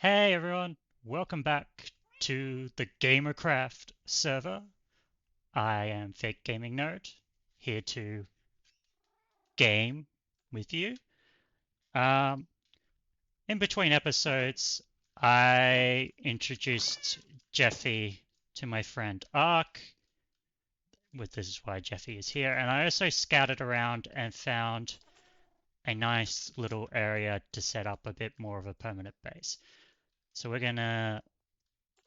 Hey everyone, welcome back to the Gaymercraft server. I am Fake Gaming Nerd, here to game with you. Um, in between episodes, I introduced Jeffie to my friend Ark, this is why Jeffie is here, and I also scouted around and found a nice little area to set up a bit more of a permanent base. So we're gonna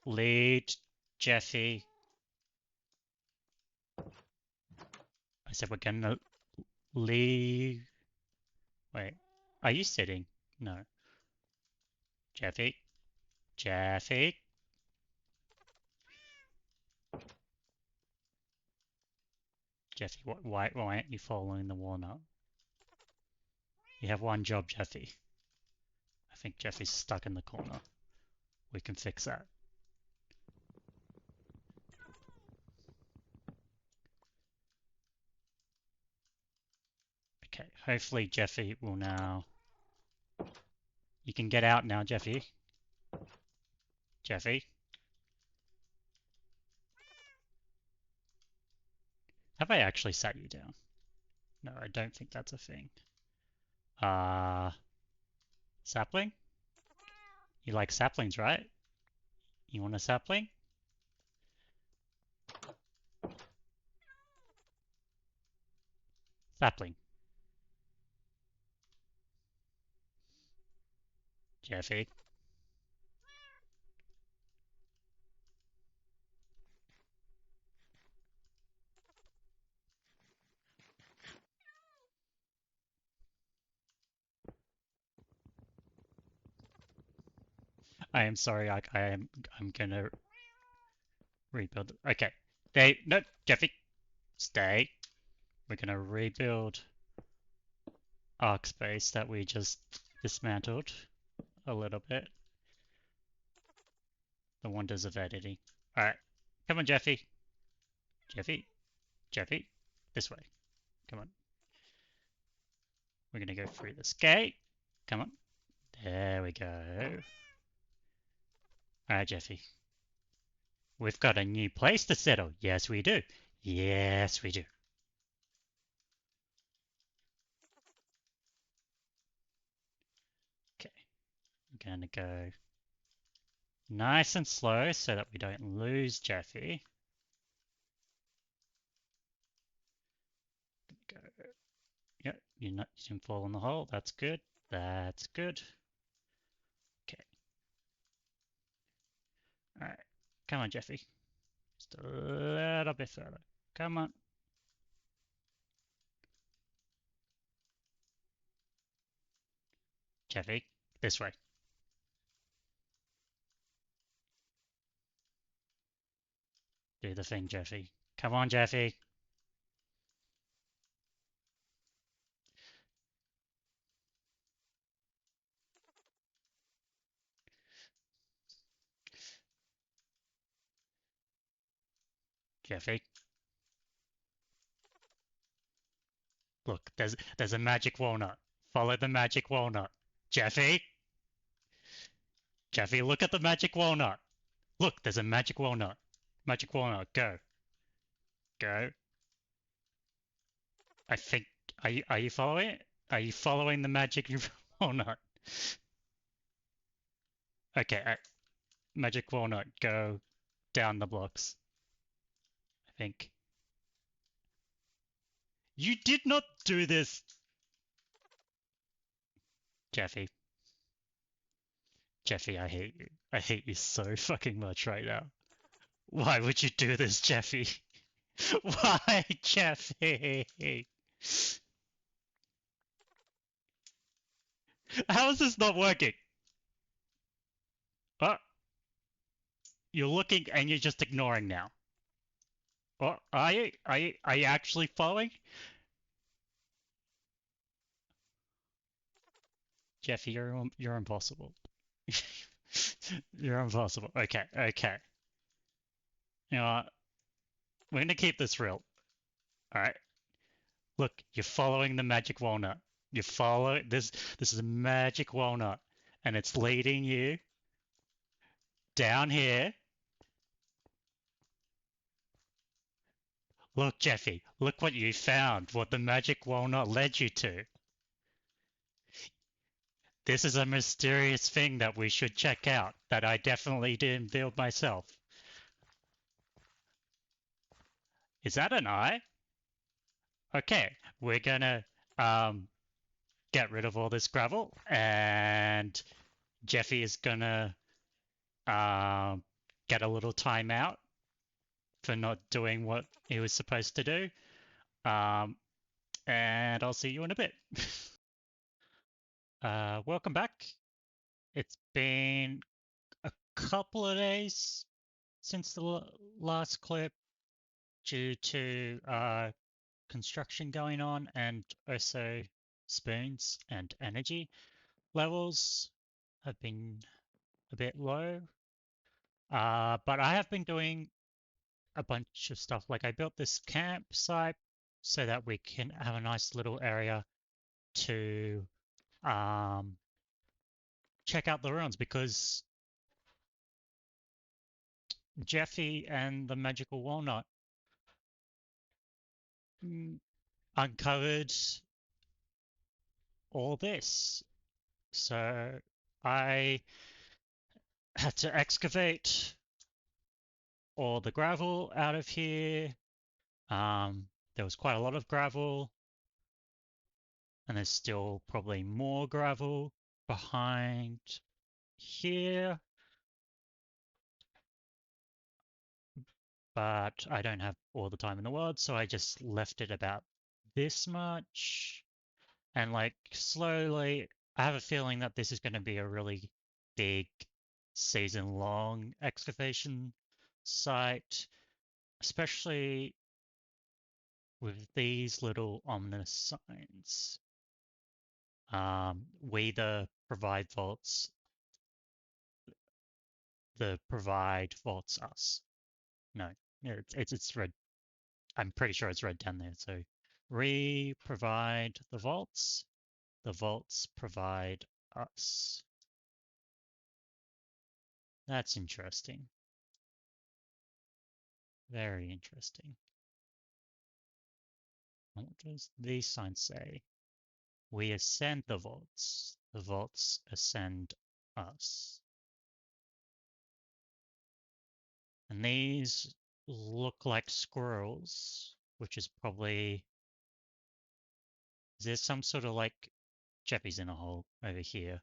lead Jeffie. I said we're gonna leave. Wait, are you sitting? No. Jeffy? Jeffy? Jeffy, why aren't you following the walnut? You have one job, Jeffy. I think Jeffy's stuck in the corner. We can fix that. Okay, hopefully Jeffy will now... You can get out now, Jeffy. Jeffy? Have I actually sat you down? No, I don't think that's a thing. Sapling? You like saplings, right? You want a sapling? Sapling. Jeffy? I am sorry, I'm gonna rebuild. Okay. No, Jeffy, stay. We're gonna rebuild arc space that we just dismantled a little bit. The wonders of editing. Alright. Come on, Jeffy. Jeffy. Jeffy. This way. Come on. We're gonna go through this gate. Come on. There we go. Alright, Jeffy. We've got a new place to settle. Yes, we do. Yes, we do. Okay. I'm gonna go nice and slow so that we don't lose Jeffy. Go. Yep, you didn't fall in the hole. That's good. That's good. Okay. All right. Come on, Jeffy. Just a little bit further. Come on. Jeffy, this way. Do the thing, Jeffy. Come on, Jeffy. Jeffy. Look, there's a magic walnut. Follow the magic walnut. Jeffy. Jeffy, look at the magic walnut. Look, there's a magic walnut. Magic walnut, go. Go. I think are you following it? Are you following the magic walnut? Okay, magic walnut, go down the blocks. I think. You did not do this, Jeffy. Jeffy, I hate you. I hate you so fucking much right now. Why would you do this, Jeffy? Why, Jeffy? How is this not working? Oh, you're looking and you're just ignoring now. Oh, are you? Are you actually following? Jeffy, you're impossible. You're impossible. Okay, okay. You know what? We're gonna keep this real. Alright. Look, you're following the magic walnut. You follow this is a magic walnut and it's leading you down here. Look, Jeffy, look what you found, what the magic walnut led you to. This is a mysterious thing that we should check out, that I definitely didn't build myself. Is that an eye? Okay, we're gonna get rid of all this gravel, and Jeffy is gonna um, get a little time out for not doing what he was supposed to do. Um, and I'll see you in a bit. Welcome back. It's been a couple of days since the last clip due to construction going on and also spoons and energy levels have been a bit low. But I have been doing a bunch of stuff. Like I built this campsite so that we can have a nice little area to um, check out the ruins because Jeffy and the magical walnut uncovered all this. So I had to excavate all the gravel out of here. There was quite a lot of gravel, and there's still probably more gravel behind here. But I don't have all the time in the world, so I just left it about this much. And like slowly, I have a feeling that this is going to be a really big season-long excavation site, especially with these little ominous signs. We the provide vaults, the provide vaults us. No, it's red. I'm pretty sure it's red down there. So we provide the vaults provide us. That's interesting. Very interesting. What does these signs say? We ascend the vaults ascend us. And these look like squirrels, which is probably... Is there some sort of like... Jeffy's in a hole over here.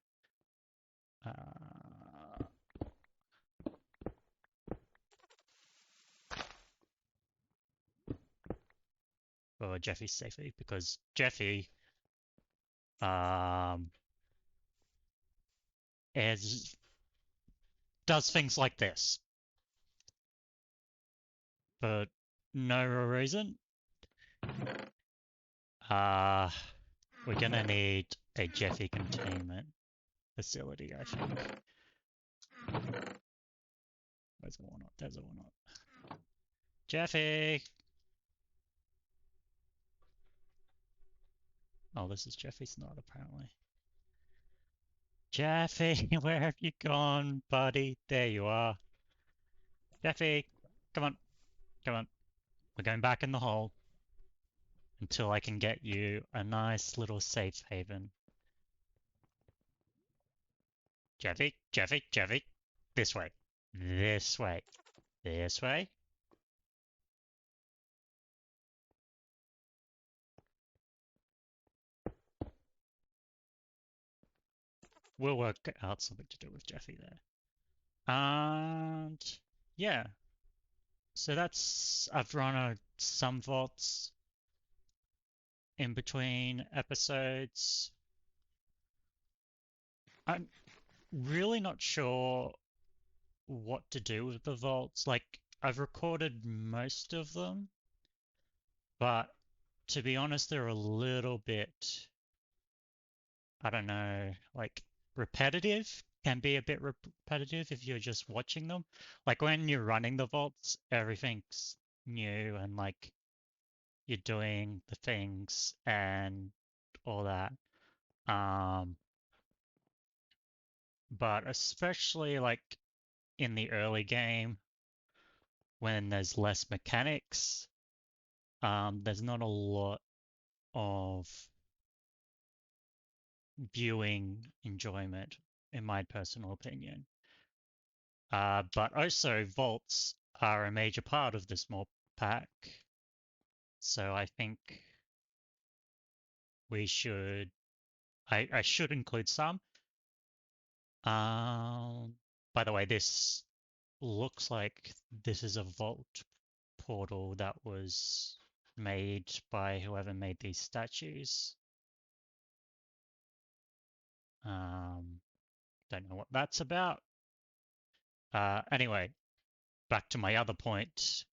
For Jeffy's safety, because Jeffy is does things like this for no reason. We're gonna need a Jeffy containment facility, I think. Where's the walnut? There's a walnut. Jeffy! Oh, this is Jeffy's not, apparently. Jeffy, where have you gone, buddy? There you are. Jeffy, come on. Come on. We're going back in the hole until I can get you a nice little safe haven. Jeffy, Jeffy, Jeffy. This way. This way. This way. We'll work out something to do with Jeffy there. And yeah. So that's, I've run some vaults in between episodes. I'm really not sure what to do with the vaults. Like, I've recorded most of them, but to be honest, they're a little bit, I don't know, like repetitive. Can be a bit repetitive if you're just watching them. Like when you're running the vaults, everything's new and like you're doing the things and all that. But especially like in the early game when there's less mechanics. There's not a lot of viewing enjoyment, in my personal opinion. But also, vaults are a major part of this mod pack, so I think we should. I should include some. By the way, this looks like this is a vault portal that was made by whoever made these statues. Don't know what that's about. Anyway, back to my other point.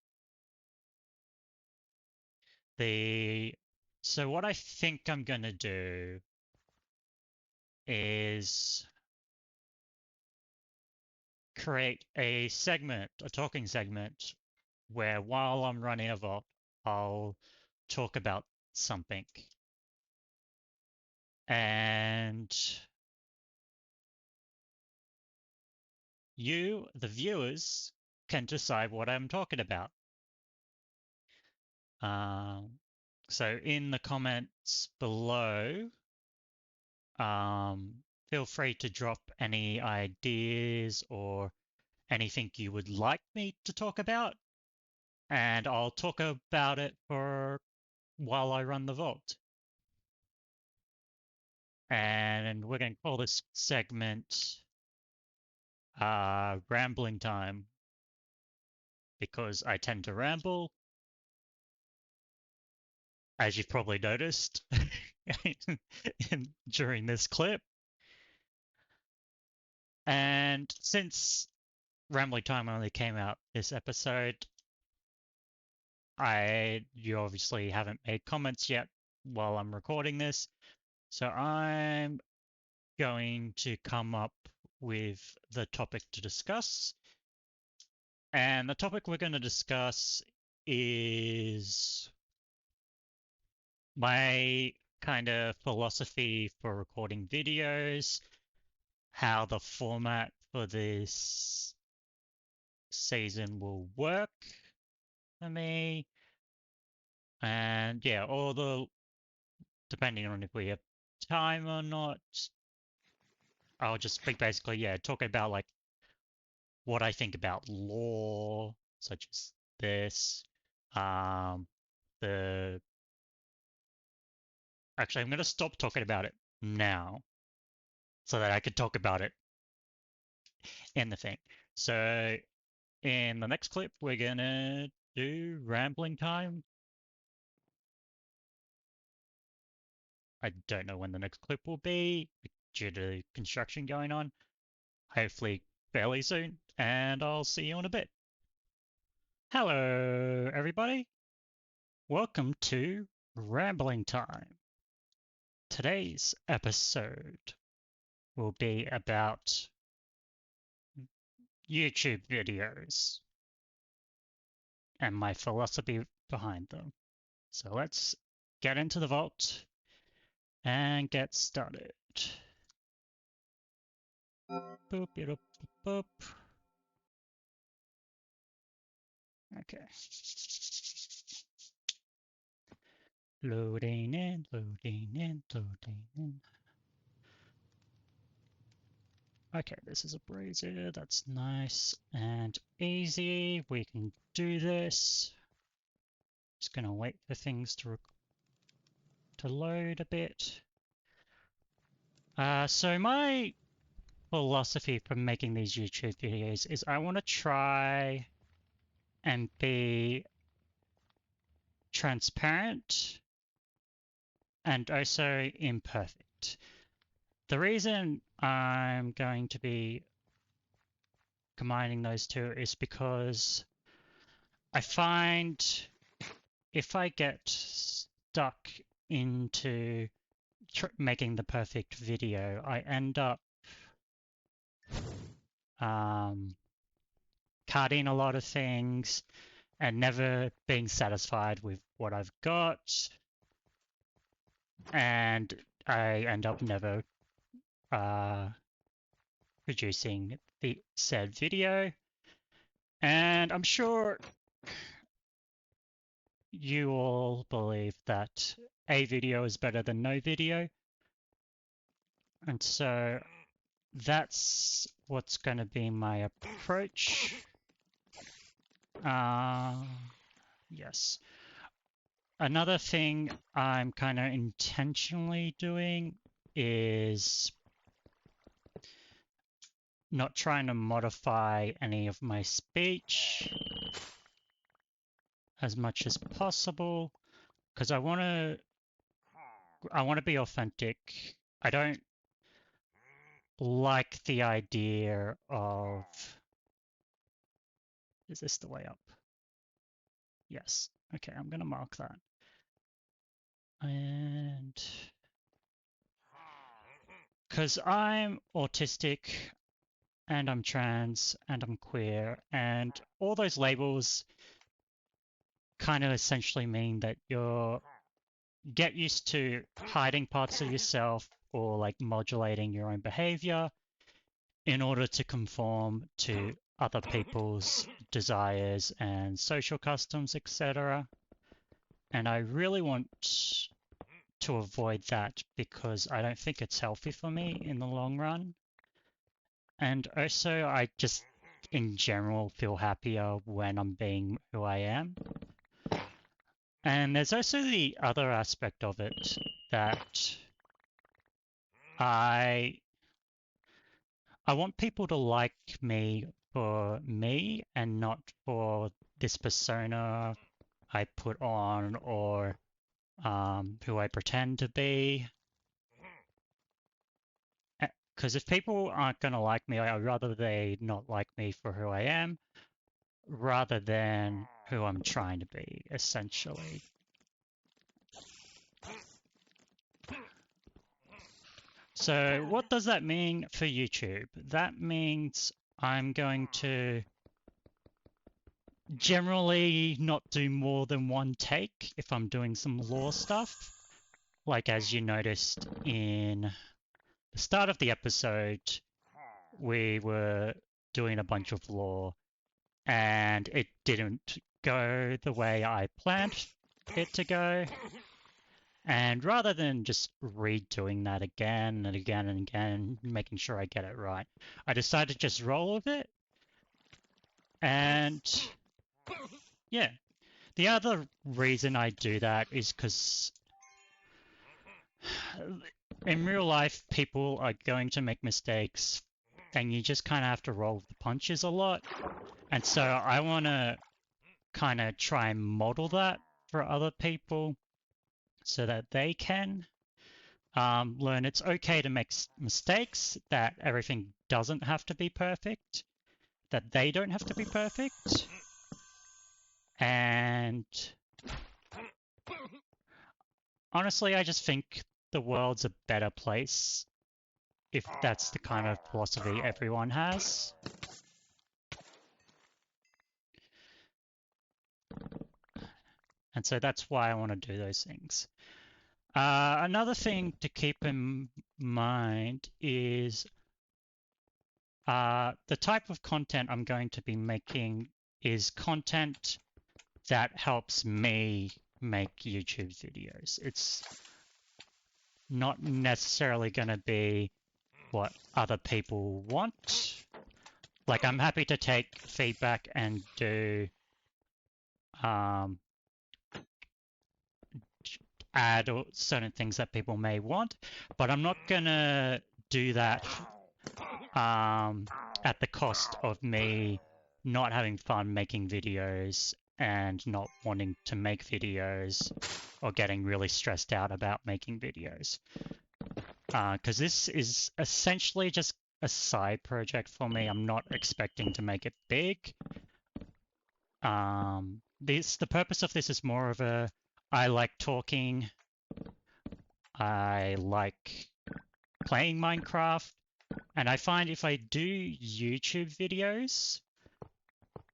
So what I think I'm gonna do is create a segment, a talking segment, where while I'm running a vault, I'll talk about something. And you, the viewers, can decide what I'm talking about. So in the comments below, feel free to drop any ideas or anything you would like me to talk about, and I'll talk about it for while I run the vault. And we're going to call this segment rambling time, because I tend to ramble, as you've probably noticed during this clip. And since rambling time only came out this episode, you obviously haven't made comments yet while I'm recording this, so I'm going to come up with the topic to discuss. And the topic we're going to discuss is my kind of philosophy for recording videos, how the format for this season will work for me, and yeah, depending on if we have time or not, I'll just basically, yeah, talk about like what I think about lore, such as this. The Actually, I'm going to stop talking about it now so that I could talk about it in the thing. So in the next clip, we're going to do rambling time. I don't know when the next clip will be due to construction going on. Hopefully fairly soon, and I'll see you in a bit. Hello, everybody. Welcome to Rambling Time. Today's episode will be about YouTube videos and my philosophy behind them. So let's get into the vault and get started. Boop, boop, boop. Okay. Loading in, loading in, loading in. Okay, this is a browser. That's nice and easy. We can do this. Just gonna wait for things to load a bit. So my philosophy for making these YouTube videos is I want to try and be transparent and also imperfect. The reason I'm going to be combining those two is because I find if I get stuck into making the perfect video, I end up cutting a lot of things and never being satisfied with what I've got, and I end up never producing the said video. And I'm sure you all believe that a video is better than no video. And so that's what's going to be my approach. Yes. Another thing I'm kind of intentionally doing is not trying to modify any of my speech as much as possible, because I want to be authentic. I don't like the idea of, is this the way up? Yes. Okay, I'm going to mark that. And because I'm autistic and I'm trans and I'm queer, and all those labels kind of essentially mean that you're get used to hiding parts of yourself or like modulating your own behavior in order to conform to other people's desires and social customs, etc. And I really want to avoid that because I don't think it's healthy for me in the long run. And also, I just, in general, feel happier when I'm being who I am. And there's also the other aspect of it that I want people to like me for me and not for this persona I put on or who I pretend to be. Because if people aren't going to like me, I'd rather they not like me for who I am rather than who I'm trying to be, essentially. So what does that mean for YouTube? That means I'm going to generally not do more than one take if I'm doing some lore stuff. Like as you noticed in the start of the episode, we were doing a bunch of lore and it didn't go the way I planned it to go. And rather than just redoing that again and again and again, making sure I get it right, I decided to just roll with it. And yeah, the other reason I do that is because in real life, people are going to make mistakes and you just kind of have to roll the punches a lot. And so I want to kind of try and model that for other people so that they can learn it's okay to make mistakes, that everything doesn't have to be perfect, that they don't have to be perfect. And honestly, I just think the world's a better place if that's the kind of philosophy everyone has. And so that's why I want to do those things. Another thing to keep in mind is the type of content I'm going to be making is content that helps me make YouTube videos. It's not necessarily going to be what other people want. Like, I'm happy to take feedback and do add certain things that people may want, but I'm not gonna do that at the cost of me not having fun making videos and not wanting to make videos or getting really stressed out about making videos. Because this is essentially just a side project for me. I'm not expecting to make it big. The purpose of this is more of a, I like talking, I like playing Minecraft, and I find if I do YouTube videos,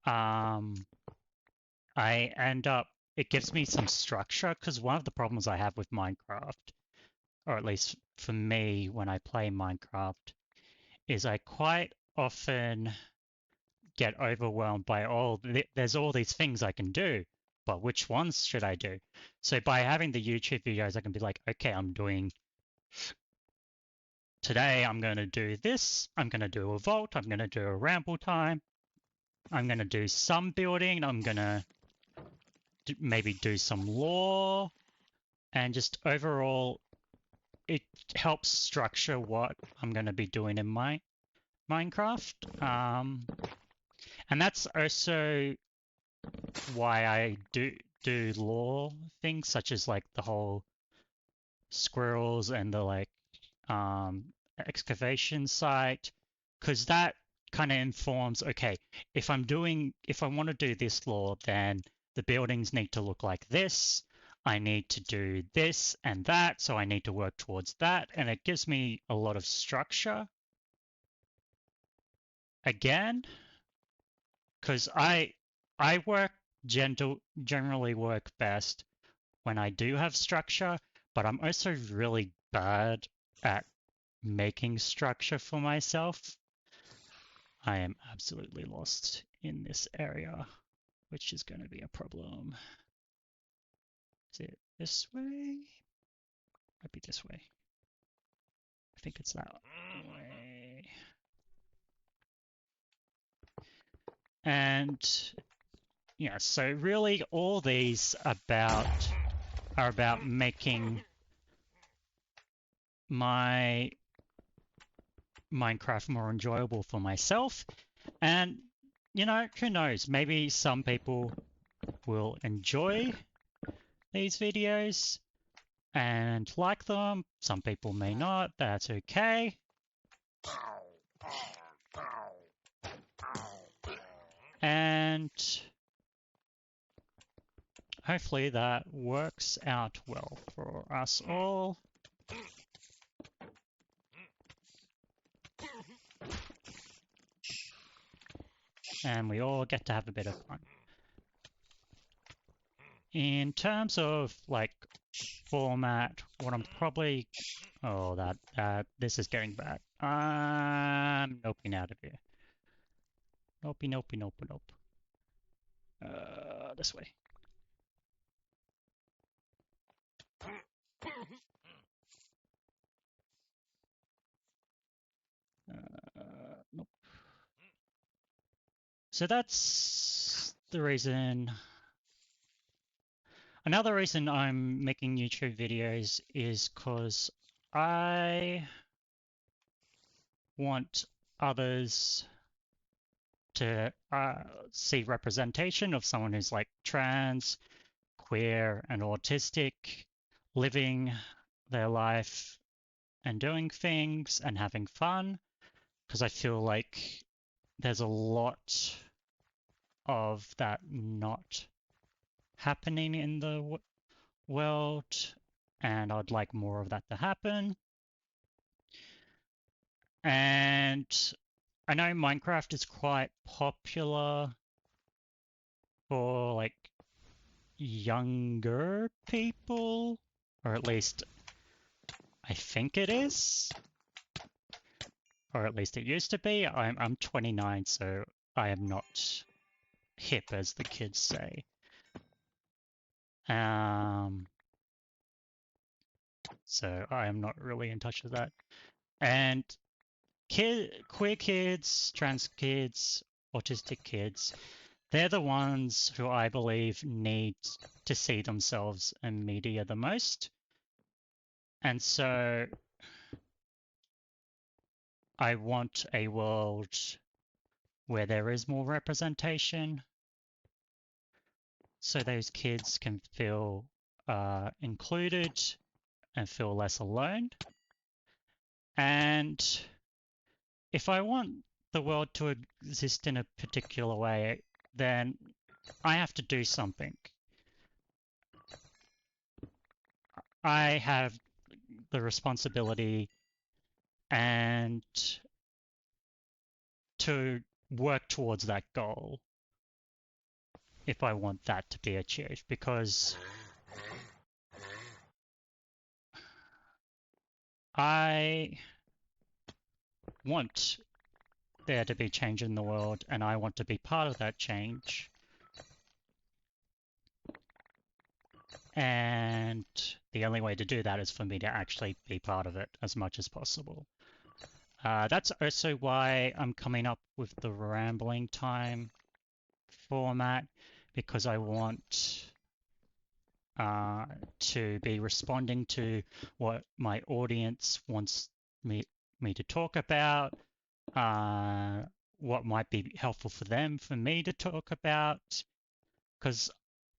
I end up, it gives me some structure, because one of the problems I have with Minecraft, or at least for me when I play Minecraft, is I quite often get overwhelmed by there's all these things I can do, but which ones should I do? So by having the YouTube videos, I can be like, okay, today I'm going to do this, I'm going to do a vault, I'm going to do a ramble time, I'm going to do some building, I'm going to maybe do some lore, and just overall, it helps structure what I'm going to be doing in my Minecraft. And that's also why I do lore things, such as like the whole squirrels and the excavation site, because that kind of informs, okay, if I want to do this lore, then the buildings need to look like this. I need to do this and that, so I need to work towards that, and it gives me a lot of structure. Again, because I generally work best when I do have structure, but I'm also really bad at making structure for myself. I am absolutely lost in this area, which is going to be a problem. Is it this way? Might be this way. I think it's that way. And yeah, so really all these are about making my Minecraft more enjoyable for myself. And, you know, who knows? Maybe some people will enjoy these videos and like them. Some people may not. That's okay. And hopefully that works out well for us all. And we all get to have a bit of fun. In terms of like format, what I'm probably... Oh, this is getting bad. I'm noping out of here. Nopey, nopey, nope, nope. This way. Nope. So that's the reason. Another reason I'm making YouTube videos is because I want others to see representation of someone who's like trans, queer, and autistic, living their life and doing things and having fun, because I feel like there's a lot of that not happening in the world, and I'd like more of that to happen. And I know Minecraft is quite popular for like younger people, or at least I think it is, or at least it used to be. I'm 29, so I am not hip, as the kids say. So I am not really in touch with that. And queer kids, trans kids, autistic kids, they're the ones who I believe need to see themselves in media the most. And so I want a world where there is more representation, so those kids can feel included and feel less alone. And if I want the world to exist in a particular way, then I have to do something. I have the responsibility and to work towards that goal if I want that to be achieved, because I want there to be change in the world, and I want to be part of that change. And the only way to do that is for me to actually be part of it as much as possible. That's also why I'm coming up with the rambling time format, because I want to be responding to what my audience wants me to talk about, what might be helpful for them, for me to talk about, because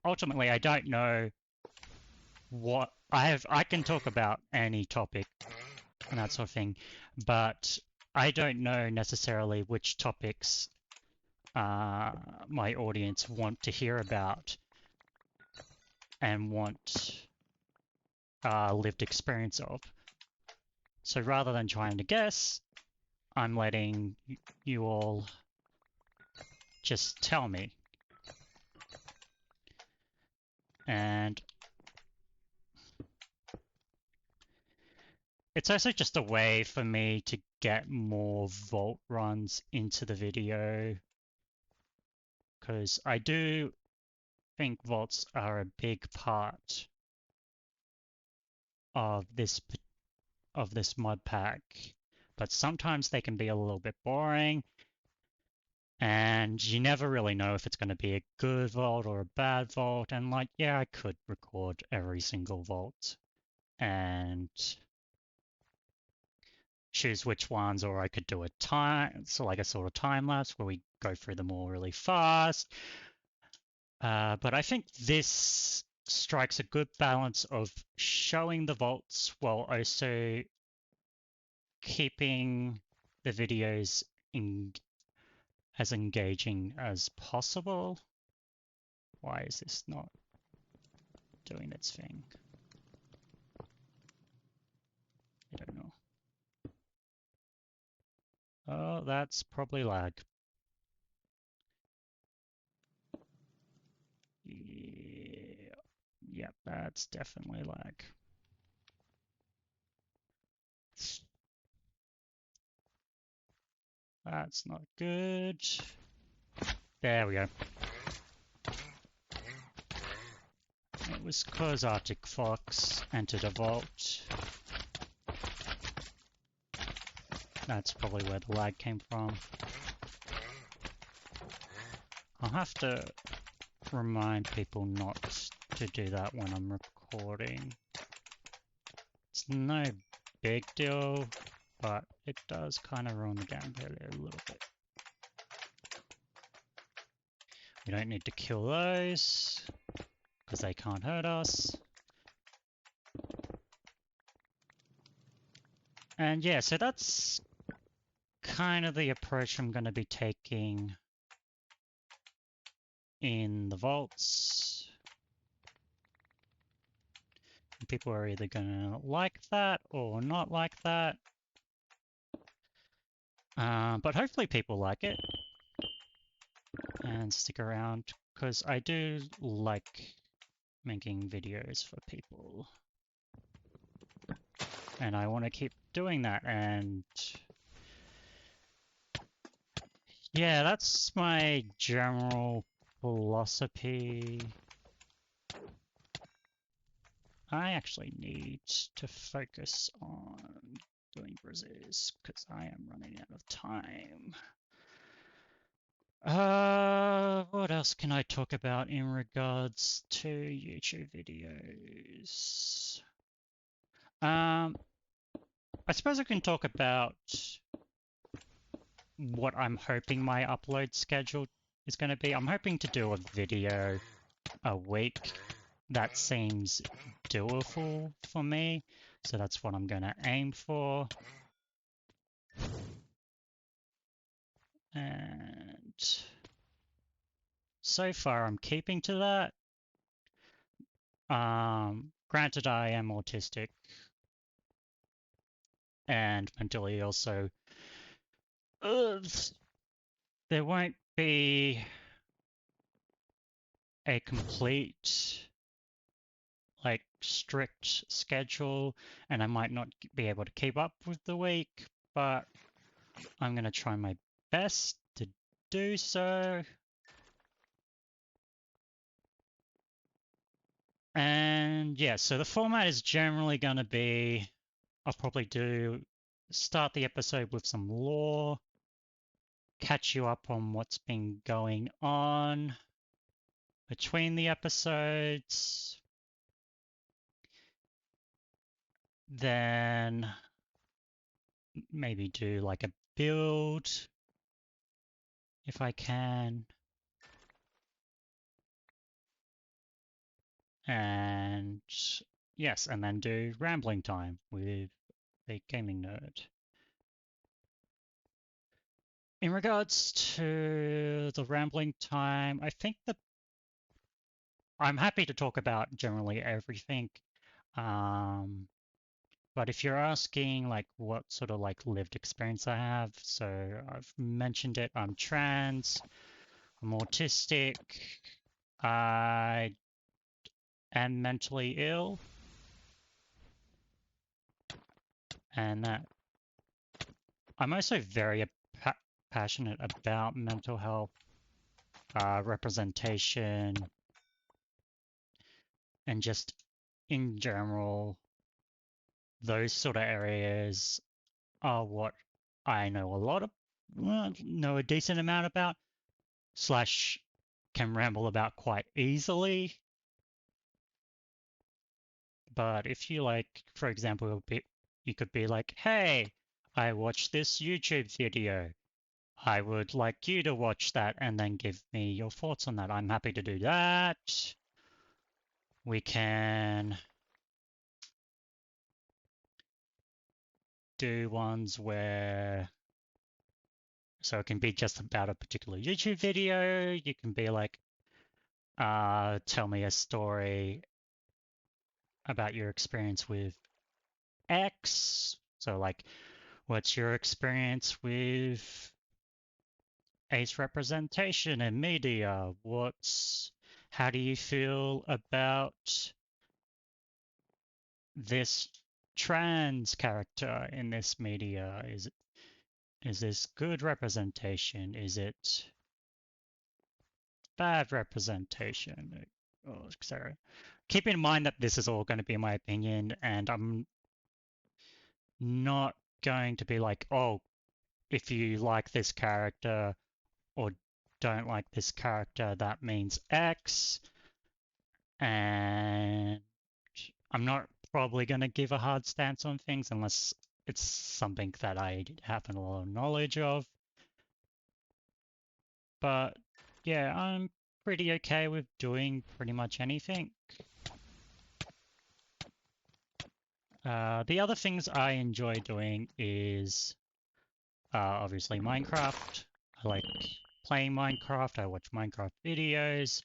ultimately I don't know what I can talk about any topic and that sort of thing, but I don't know necessarily which topics my audience want to hear about and want lived experience of. So rather than trying to guess, I'm letting you all just tell me. And it's also just a way for me to get more vault runs into the video, because I do think vaults are a big part of this mod pack, but sometimes they can be a little bit boring, and you never really know if it's going to be a good vault or a bad vault. And like, yeah, I could record every single vault and choose which ones, or I could do a time, so like a sort of time lapse where we go through them all really fast. But I think this strikes a good balance of showing the vaults while also keeping the videos as engaging as possible. Why is this not doing its thing? I don't know. Oh, that's probably lag. Yeah, yep, that's definitely lag. That's not good. There we go. It was because Arctic Fox entered a vault. That's probably where the lag came from. I'll have to remind people not to do that when I'm recording. It's no big deal, but it does kind of ruin the gameplay a little bit. We don't need to kill those, because they can't hurt us. And yeah, so that's kind of the approach I'm going to be taking in the vaults. People are either going to like that or not like that. But hopefully people like it and stick around, because I do like making videos for people. And I want to keep doing that. And yeah, that's my general philosophy. I actually need to focus on doing Brazils because I am running out of time. What else can I talk about in regards to YouTube videos? I suppose I can talk about what I'm hoping my upload schedule is going to be. I'm hoping to do a video a week. That seems doable for me, so that's what I'm going to aim for. And so far I'm keeping to that. Granted, I am autistic and mentally also. There won't be a complete, like, strict schedule, and I might not be able to keep up with the week, but I'm going to try my best to do so. And yeah, so the format is generally going to be, I'll probably start the episode with some lore, catch you up on what's been going on between the episodes, then maybe do like a build if I can. And yes, and then do rambling time with a gaming nerd. In regards to the rambling time, I think that I'm happy to talk about generally everything. Um, but if you're asking like what sort of like lived experience I have, so I've mentioned it, I'm trans, I'm autistic, I am mentally ill, and that I'm also very passionate about mental health representation and just in general, those sort of areas are what I know a lot of, well, know a decent amount about, slash can ramble about quite easily. But if you like, for example, you could be like, hey, I watched this YouTube video. I would like you to watch that and then give me your thoughts on that. I'm happy to do that. We can do ones where, so it can be just about a particular YouTube video. You can be like, tell me a story about your experience with X. So like, what's your experience with ace representation in media? How do you feel about this trans character in this media? Is this good representation? Is it bad representation? Oh, etc. Keep in mind that this is all going to be my opinion, and I'm not going to be like, oh, if you like this character or don't like this character, that means X. And I'm not probably going to give a hard stance on things unless it's something that I have a lot of knowledge of. But yeah, I'm pretty okay with doing pretty much anything. The other things I enjoy doing is obviously Minecraft. I like playing Minecraft. I watch Minecraft videos.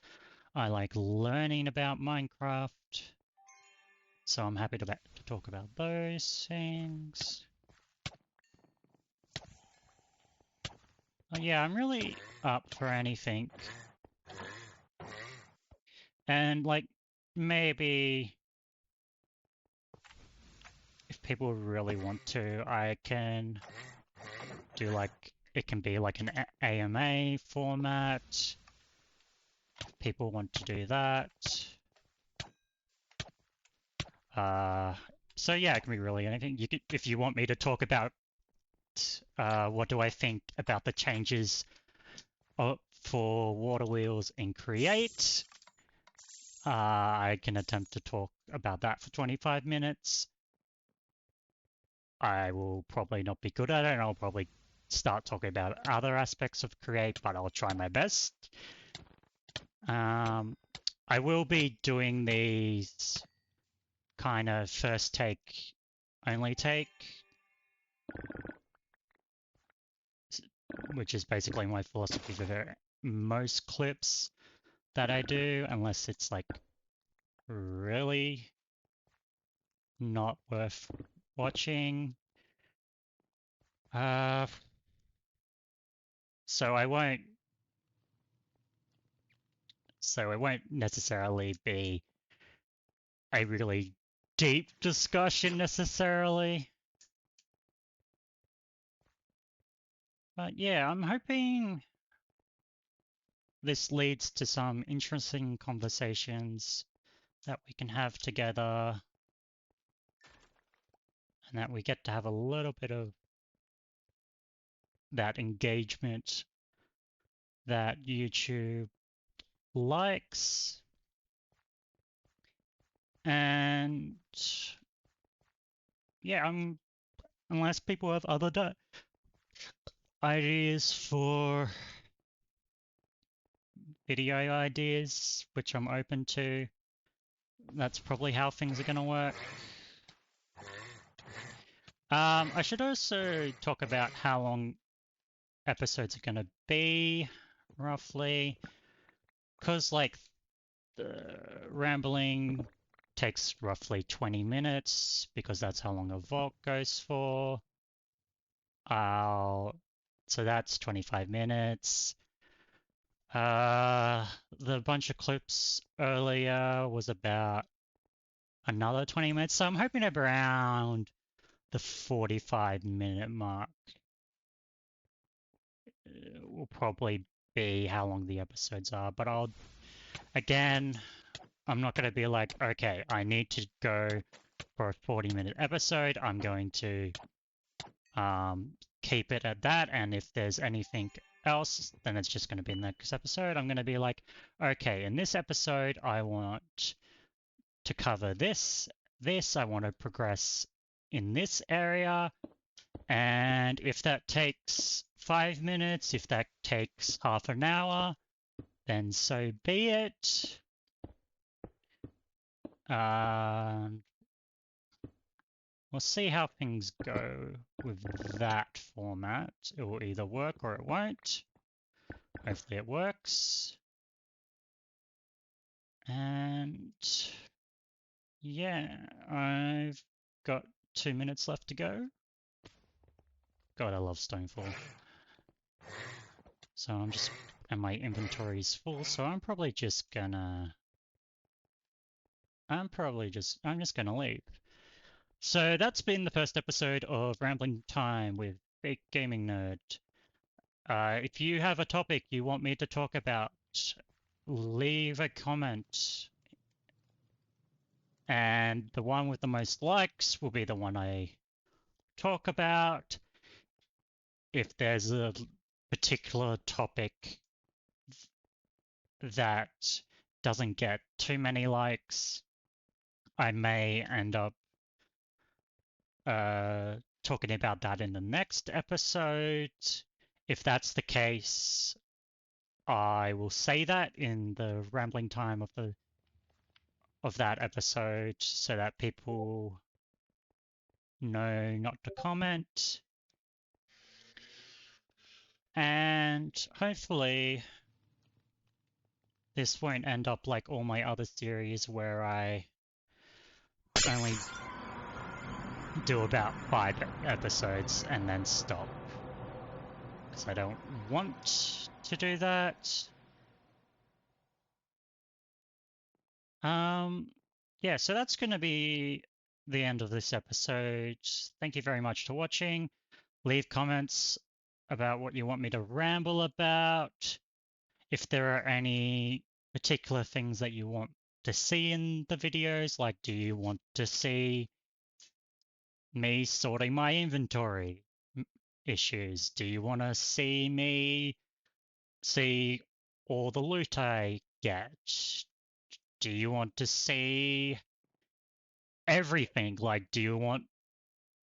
I like learning about Minecraft. So I'm happy to talk about those things. Yeah, I'm really up for anything. And like maybe if people really want to, I can do like it can be like an AMA format. If people want to do that. So yeah, it can be really anything. You could, if you want me to talk about what do I think about the changes for water wheels in Create, I can attempt to talk about that for 25 minutes. I will probably not be good at it, and I'll probably start talking about other aspects of Create, but I'll try my best. I will be doing these kind of first take, only take, which is basically my philosophy for most clips that I do, unless it's like really not worth watching. So I won't. So it won't necessarily be a really deep discussion necessarily. But yeah, I'm hoping this leads to some interesting conversations that we can have together and that we get to have a little bit of that engagement that YouTube likes. And yeah, unless people have other ideas for video ideas, which I'm open to, that's probably how things are going to work. I should also talk about how long episodes are going to be, roughly, because like the rambling takes roughly 20 minutes because that's how long a vault goes for. So that's 25 minutes. The bunch of clips earlier was about another 20 minutes, so I'm hoping around the 45-minute mark will probably be how long the episodes are. But again, I'm not going to be like, okay, I need to go for a 40-minute episode. I'm going to keep it at that, and if there's anything else, then it's just going to be in the next episode. I'm going to be like, okay, in this episode, I want to cover this, I want to progress in this area, and if that takes 5 minutes, if that takes half an hour, then so be it. We'll see how things go with that format. It will either work or it won't. Hopefully it works. And yeah, I've got 2 minutes left to go. God, I love Stonefall. So and my inventory is full, so I'm just gonna leave. So that's been the first episode of Rambling Time with Big Gaming Nerd. If you have a topic you want me to talk about, leave a comment. And the one with the most likes will be the one I talk about. If there's a particular topic that doesn't get too many likes, I may end up talking about that in the next episode. If that's the case, I will say that in the rambling time of that episode so that people know not to comment. And hopefully this won't end up like all my other series where I only do about 5 episodes and then stop. Because I don't want to do that. Yeah, so that's going to be the end of this episode. Thank you very much for watching. Leave comments about what you want me to ramble about. If there are any particular things that you want to see in the videos, like do you want to see me sorting my inventory issues? Do you want to see me see all the loot I get? Do you want to see everything? Like, do you want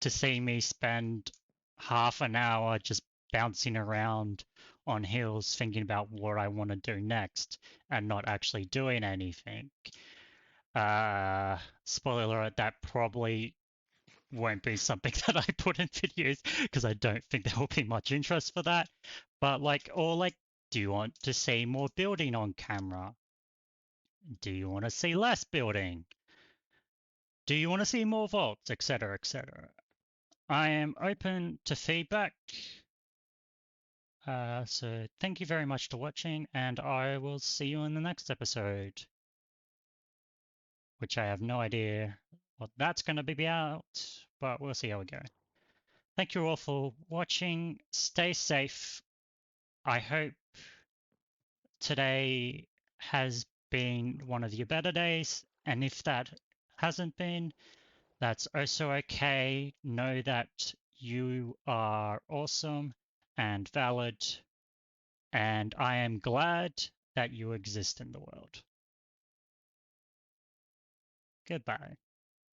to see me spend half an hour just bouncing around on hills thinking about what I want to do next and not actually doing anything? Spoiler alert, that probably won't be something that I put in videos because I don't think there will be much interest for that. But do you want to see more building on camera? Do you want to see less building? Do you want to see more vaults, etc., etc.? I am open to feedback. So thank you very much for watching, and I will see you in the next episode, which I have no idea what that's going to be about, but we'll see how we go. Thank you all for watching. Stay safe. I hope today has been one of your better days, and if that hasn't been, that's also okay. Know that you are awesome and valid, and I am glad that you exist in the world. Goodbye.